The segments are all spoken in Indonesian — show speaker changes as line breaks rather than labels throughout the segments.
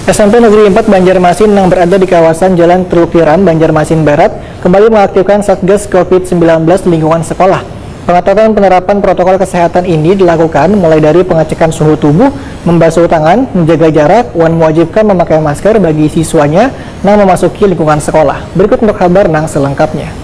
SMP Negeri 4 Banjarmasin yang berada di kawasan Jalan Teluk Tiram, Banjarmasin Barat, kembali mengaktifkan Satgas COVID-19 lingkungan sekolah. Pengetatan penerapan protokol kesehatan ini dilakukan mulai dari pengecekan suhu tubuh, membasuh tangan, menjaga jarak, dan mewajibkan memakai masker bagi siswanya yang memasuki lingkungan sekolah. Berikut untuk kabar nang selengkapnya.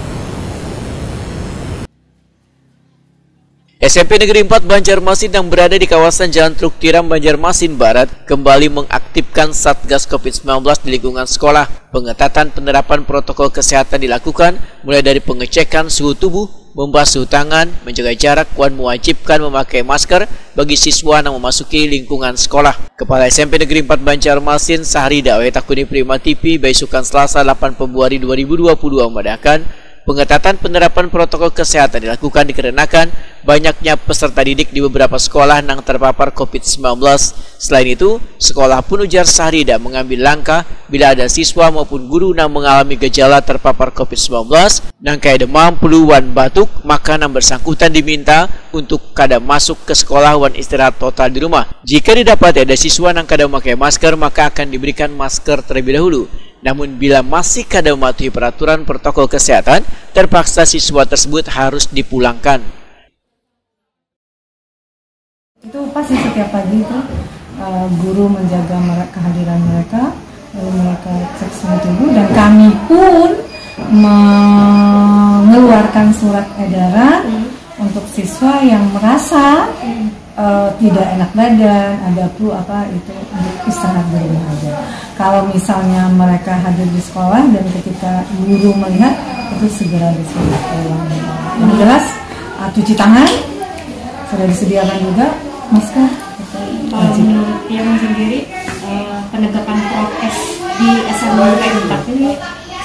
SMP Negeri 4 Banjarmasin yang berada di kawasan Jalan Teluk Tiram, Banjarmasin Barat kembali mengaktifkan Satgas COVID-19 di lingkungan sekolah. Pengetatan penerapan protokol kesehatan dilakukan mulai dari pengecekan suhu tubuh, membasuh tangan, menjaga jarak, dan mewajibkan memakai masker bagi siswa yang memasuki lingkungan sekolah. Kepala SMP Negeri 4 Banjarmasin, Sahrida Wetakuni Prima TV, Baisukan Selasa 8 Februari 2022 memandangkan pengetatan penerapan protokol kesehatan dilakukan dikarenakan banyaknya peserta didik di beberapa sekolah yang terpapar COVID-19. Selain itu, sekolah pun ujar Sahrida mengambil langkah bila ada siswa maupun guru yang mengalami gejala terpapar COVID-19, yang kayak demam, flu, dan batuk, maka yang bersangkutan diminta untuk kada masuk ke sekolah dan istirahat total di rumah. Jika didapati ada siswa yang kada memakai masker, maka akan diberikan masker terlebih dahulu. Namun bila masih kada mematuhi peraturan protokol kesehatan, terpaksa siswa tersebut harus dipulangkan.
Itu pasti setiap pagi itu guru menjaga kehadiran mereka, lalu mereka cek suhu tubuh, dan kami pun mengeluarkan surat edaran untuk siswa yang merasa tidak enak badan, ada flu apa itu, untuk istirahat di rumah aja. Kalau misalnya mereka hadir di sekolah dan ketika guru melihat, itu segera disuruh pulang. Yang jelas cuci tangan sudah disediakan juga, masker.
Kalau menurut Piang sendiri, penegakan prokes di SMP 4 ini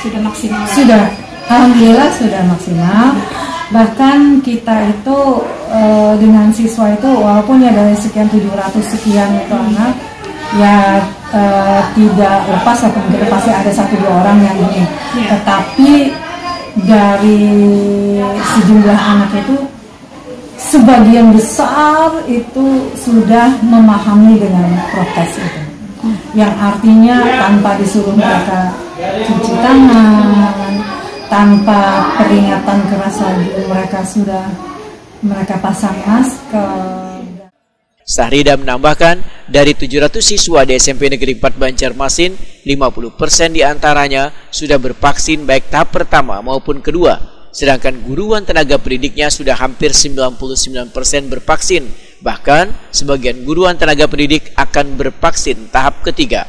sudah maksimal? Sudah,
alhamdulillah sudah maksimal. Bahkan kita itu dengan siswa itu walaupun ya dari sekian 700 sekian itu anak ya tidak lepas, ataupun kita pasti ada 1-2 orang yang ini, tetapi dari sejumlah anak itu sebagian besar itu sudah memahami dengan prokes itu, yang artinya tanpa disuruh mereka cuci tangan, tanpa peringatan keras lagi mereka pasang masker.
Sahrida menambahkan, dari 700 siswa di SMP Negeri 4 Banjarmasin, 50% diantaranya sudah bervaksin baik tahap pertama maupun kedua, sedangkan guru dan tenaga pendidiknya sudah hampir 99% bervaksin. Bahkan, sebagian guru dan tenaga pendidik akan bervaksin tahap ketiga.